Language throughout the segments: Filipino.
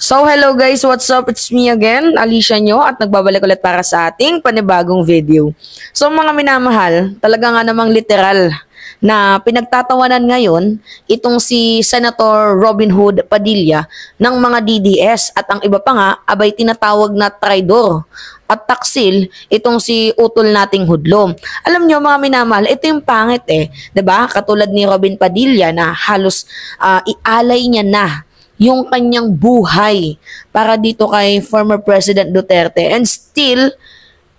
So hello guys, what's up? It's me again, Alicia nyo at nagbabalik ulit para sa ating panibagong video. So mga minamahal, talaga nga namang literal na pinagtatawanan ngayon itong si Senator Robin Hood Padilla ng mga DDS at ang iba pa nga abay tinatawag na traidor at taksil itong si utol nating hudlom. Alam nyo mga minamahal, ito yung pangit 'di ba? Katulad ni Robin Padilla na halos ialay niya na yung kanyang buhay para dito kay former President Duterte and still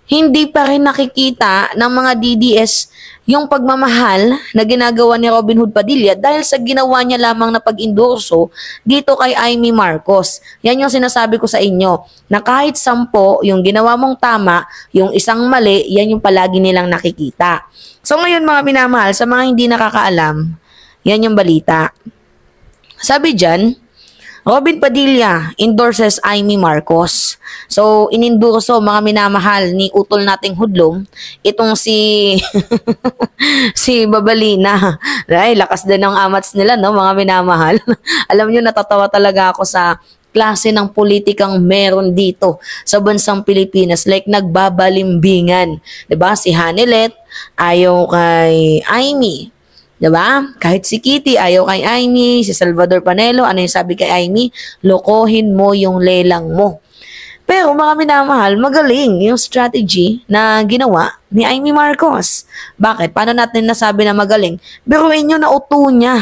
hindi pa rin nakikita ng mga DDS yung pagmamahal na ginagawa ni Robin Hood Padilla dahil sa ginawa niya lamang na pag-endorso dito kay Amy Marcos. Yan yung sinasabi ko sa inyo na kahit 10 yung ginawa mong tama, yung isang mali, yan yung palagi nilang nakikita. So ngayon mga minamahal, sa mga hindi nakakaalam, yan yung balita. Sabi dyan, Robin Padilla endorses Amy Marcos. So, inendorso mga minamahal ni utol nating hudlom itong si si Babalina. Ay, lakas din ng amats nila, no, mga minamahal. Alam niyo, natatawa talaga ako sa klase ng politikang meron dito sa bansang Pilipinas. Like, nagbabalimbingan. 'Di ba? Si Hanilet ayaw kay Amy. Diba? Kahit si Kitty, ayaw kay Amy, si Salvador Panelo, ano yung sabi kay Amy? Lokohin mo yung lelang mo. Pero mga minamahal, magaling yung strategy na ginawa ni Amy Marcos. Bakit? Paano natin nasabi na magaling? Biruin nyo na uto niya.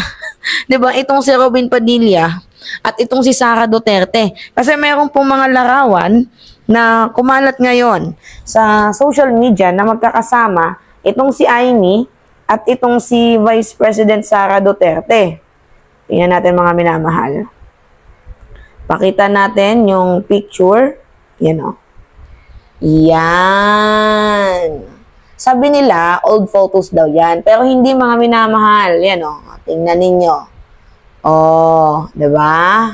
Diba? Itong si Robin Padilla at itong si Sara Duterte. Kasi meron pong mga larawan na kumalat ngayon sa social media na magkakasama itong si Amy at itong si Vice President Sara Duterte. Tingnan natin mga minamahal. Pakita natin yung picture. Yan o. Yan. Sabi nila, old photos daw yan. Pero hindi mga minamahal. Yan o. Tingnan ninyo. Oh, diba?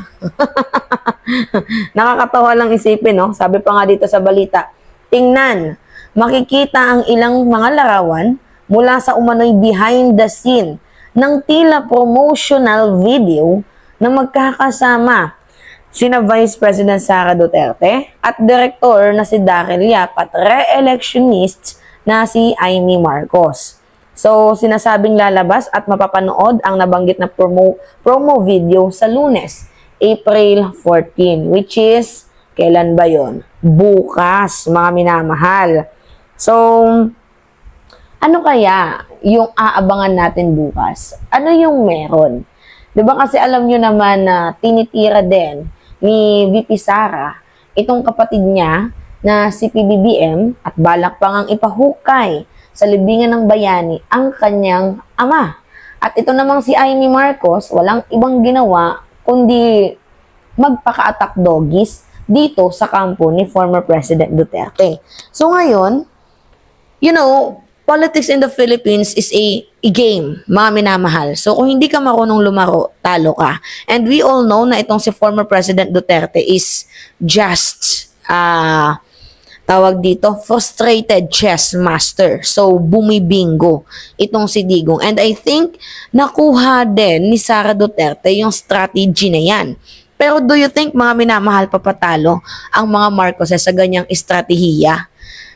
Nakakatawa lang isipin, no? Sabi pa nga dito sa balita. Tingnan. Makikita ang ilang mga larawan mula sa umano'y behind the scene ng tila promotional video na magkakasama sina Vice President Sara Duterte at Direktor na si Daryl Yap at re-electionist na si Amy Marcos. So, sinasabing lalabas at mapapanood ang nabanggit na promo video sa Lunes, April 14, which is, kailan ba yon? Bukas, mga minamahal. So, ano kaya yung aabangan natin bukas? Ano yung meron? 'Di ba kasi alam nyo naman na tinitira din ni VP Sara itong kapatid niya na si PBBM at balak pang ang ipahukay sa libingan ng bayani ang kanyang ama. At ito namang si Amy Marcos, walang ibang ginawa kundi magpaka-attack doggies dito sa kampo ni former President Duterte. So ngayon, you know, politics in the Philippines is a game, mga minamahal. So, kung hindi ka marunong lumaro, talo ka. And we all know na itong si former President Duterte is just, tawag dito, frustrated chess master. So, bumibingo itong si Digong. And I think, nakuha din ni Sara Duterte yung strategy na yan. Pero do you think, mga minamahal, papatalo ang mga Marcoses sa ganyang estratehiya?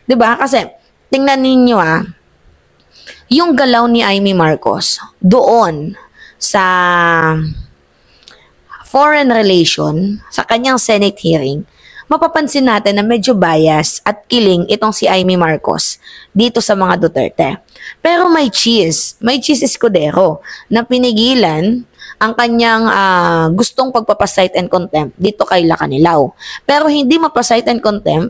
Diba? Kasi, tingnan ninyo yung galaw ni Amy Marcos doon sa foreign relation, sa kanyang Senate hearing, mapapansin natin na medyo bias at kiling itong si Amy Marcos dito sa mga Duterte. Pero may cheese Escudero na pinigilan ang kanyang gustong pagpapasight and contempt dito kay Lacanilaw. Pero hindi mapasight and contempt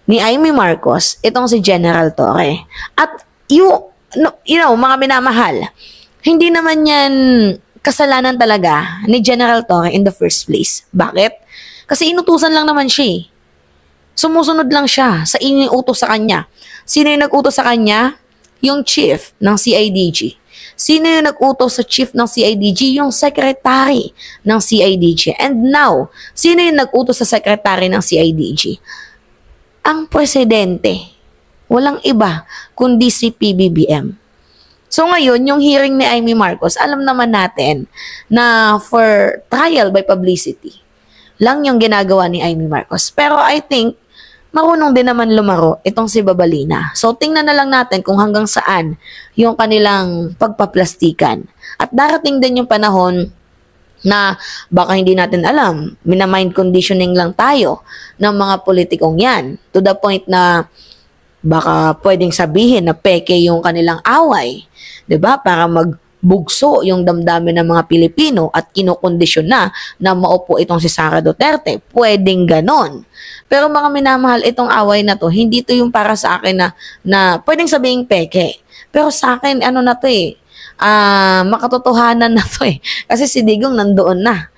ni Amy Marcos itong si General Torre. At you know, mga minamahal, hindi naman yan kasalanan talaga ni General Torre in the first place. Bakit? Kasi inutusan lang naman siya. Sumusunod lang siya sa iniutos sa kanya. Sino yung nag-utos sa kanya? Yung chief ng CIDG. Sino yung nag-utos sa chief ng CIDG? Yung secretary ng CIDG. And now, sino yung nag-utos sa secretary ng CIDG? Ang presidente. Walang iba kundi si PBBM. So ngayon, yung hearing ni Amy Marcos, alam naman natin na for trial by publicity, lang yung ginagawa ni Amy Marcos. Pero I think, marunong din naman lumaro itong si Babalina. So, tingnan na lang natin kung hanggang saan yung kanilang pagpaplastikan. At darating din yung panahon na baka hindi natin alam, minamind conditioning lang tayo ng mga politikong yan. To the point na baka pwedeng sabihin na peke yung kanilang away. 'Di ba? Para magbugso yung damdamin ng mga Pilipino at kinokondisyon na maupo itong si Sara Duterte. Pwedeng ganon. Pero mga minamahal, itong away na to, hindi to yung para sa akin na pwedeng sabihin peke. Pero sa akin, ano na to makatotohanan na to Kasi si Digong nandoon na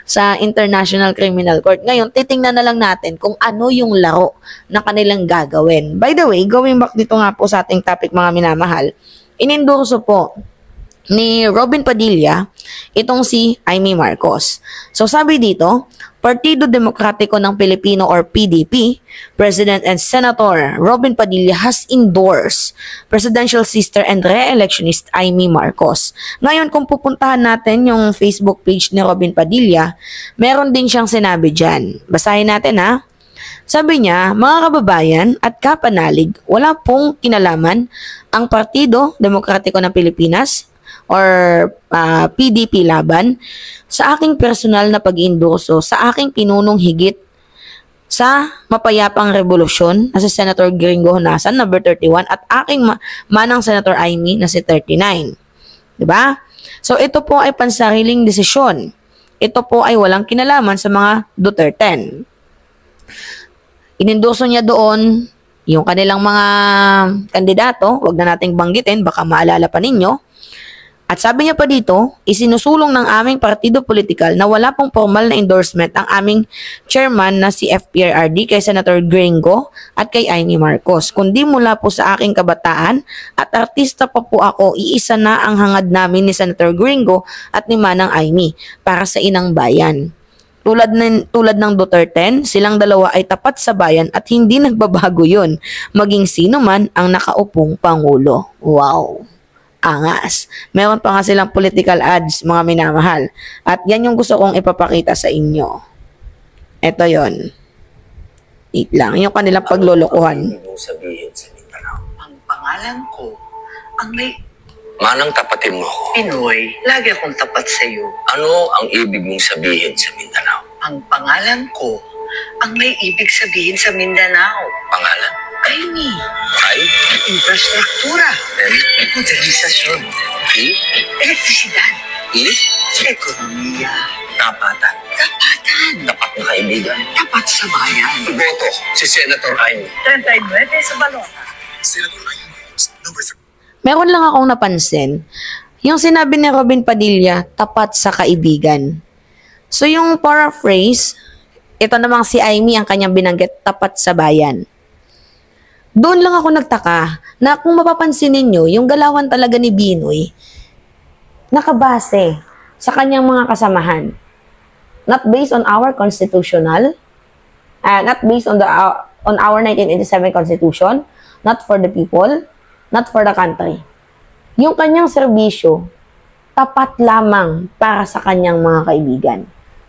sa International Criminal Court. Ngayon, titingnan na lang natin kung ano yung laro na kanilang gagawin. By the way, going back dito nga po sa ating topic mga minamahal, inendorso po ni Robin Padilla itong si Amy Marcos. So sabi dito, Partido Demokratiko ng Pilipino or PDP, President and Senator Robin Padilla has endorsed presidential sister and re-electionist Amy Marcos. Ngayon kung pupuntahan natin yung Facebook page ni Robin Padilla, meron din siyang sinabi dyan. Basahin natin ha. Sabi niya, mga kababayan at kapanalig, wala pong kinalaman ang Partido Demokratiko ng Pilipinas or PDP laban sa aking personal na pag-endorso sa aking pinunong higit sa mapayapang revolusyon na si Senator Gringo Honasan, number 31, at aking manang Senator Amy na si 39. Diba? So ito po ay pansariling desisyon. Ito po ay walang kinalaman sa mga Duterte. Inendorso niya doon yung kanilang mga kandidato, wag na nating banggitin, baka maalala pa ninyo. At sabi niya pa dito, isinusulong ng aming partido politikal na wala pong formal na endorsement ang aming chairman na si FPRRD kay Senator Gringo at kay Amy Marcos. Kundi mula po sa aking kabataan at artista pa po ako, iisa na ang hangad namin ni Senator Gringo at ni Manang Amy para sa inang bayan. Tulad ng Duterte, silang dalawa ay tapat sa bayan at hindi nagbabago yun, maging sino man ang nakaupong Pangulo. Wow! Angas. Meron pa nga silang political ads, mga minamahal. At yan yung gusto kong ipapakita sa inyo. Ito yon. Wait lang. Yung kanilang paglulukuhan. Ano ang sabihin sa Mindanao? Ang pangalan ko, ang may Manang tapatin mo ako. Pinoy, lagi akong tapat sa iyo. Ano ang ibig mong sabihin sa Mindanao? Ang pangalan ko, ang may ibig sabihin sa Mindanao. Pangalan? Amy, Ay? infrastruktura, modernisasyon, elektrisidad, ekonomiya, Tapatan. tapatan, Tapat na kaibigan. tapat sa bayan. Boto si Senator Amy. 39 sa balota. Senator Amy, number 3. Meron lang akong napansin. Yung sinabi ni Robin Padilla, tapat sa kaibigan. So yung paraphrase, ito namang si Amy ang kanyang binanggit, tapat sa bayan. Doon lang ako nagtaka na kung mapapansin ninyo, yung galawan talaga ni Binoy, nakabase sa kanyang mga kasamahan. Not based on our constitutional, not based on our 1987 Constitution, not for the people, not for the country. Yung kanyang serbisyo, tapat lamang para sa kanyang mga kaibigan.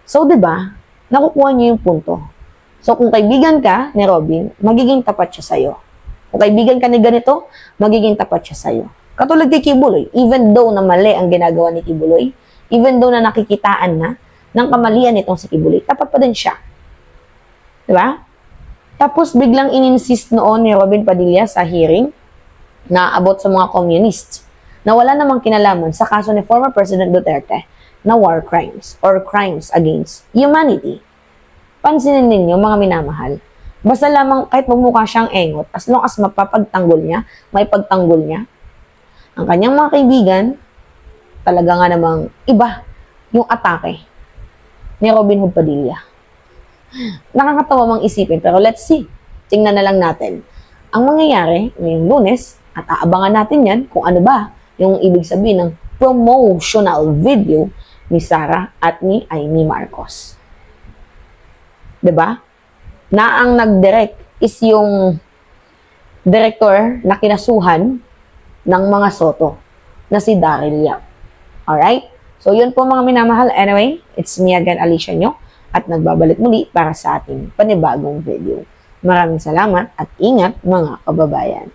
So, di ba, nakukuha niyo yung punto. So, kung kaibigan ka ni Robin, magiging tapat siya sa'yo. Kung kaibigan ka ni ganito, magiging tapat siya sa'yo. Katulad kay Kibuloy, even though na mali ang ginagawa ni Kibuloy, even though na nakikitaan na ng kamalian nitong si Kibuloy, tapat pa din siya. Diba? Tapos biglang in-insist noon ni Robin Padilla sa hearing na about sa mga communists na wala namang kinalaman sa kaso ni former President Duterte na war crimes or crimes against humanity. Pansinin ninyo mga minamahal, basta lamang kahit magmukha siyang engot, as long as mapapagtanggol niya, may pagtanggol niya, ang kanyang mga kaibigan, talaga nga namang iba yung atake ni Robin Hood Padilla. Nakakatawa mang isipin, pero let's see. Tingnan na lang natin ang mangyayari ngayong Lunes at aabangan natin yan kung ano ba yung ibig sabihin ng promotional video ni Sara at ni Amy Marcos. 'Di ba? Na ang nag-direct is yung director na kinasuhan ng mga Soto na si Daryl Yap. Alright? So, yun po mga minamahal. Anyway, it's me again, Alicia nyo. at nagbabalik muli para sa ating panibagong video. Maraming salamat at ingat mga kababayan.